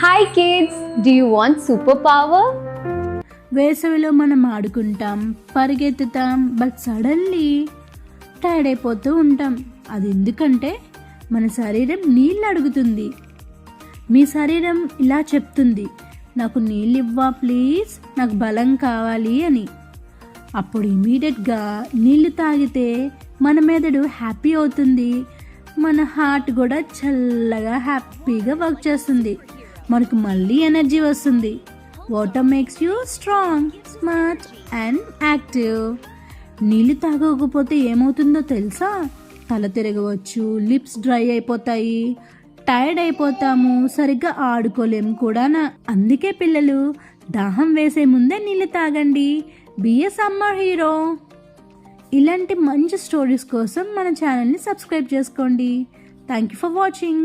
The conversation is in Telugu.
Hi kids, do you want superpower? వేసవిలో మనం ఆడుకుంటాం, పరిగెత్తుతాం, బట్ సడన్లీ టైర్డ్ అయిపోతూ ఉంటాం. అది ఎందుకంటే మన శరీరం నీళ్ళు అడుగుతుంది. మీ శరీరం ఇలా చెప్తుంది, నాకు నీళ్ళు ఇవ్వా ప్లీజ్, నాకు బలం కావాలి అని. అప్పుడు ఇమీడియట్గా నీళ్ళు తాగితే మన మెదడు హ్యాపీ అవుతుంది, మన హార్ట్ కూడా చల్లగా హ్యాపీగా వర్క్ చేస్తుంది, మనకు మళ్ళీ ఎనర్జీ వస్తుంది. Water makes you strong, smart and active. నీళ్ళు తాగకపోతే ఏమవుతుందో తెలుసా? తల తిరగవచ్చు, లిప్స్ డ్రై అయిపోతాయి, టైర్డ్ అయిపోతాము, సరిగ్గా ఆడుకోలేము కూడా. అందుకే పిల్లలు దాహం వేసే ముందే నీళ్ళు తాగండి. Be a summer hero. ఇలాంటి మంచి స్టోరీస్ కోసం మన ఛానల్ని సబ్స్క్రైబ్ చేసుకోండి. Thank you for watching.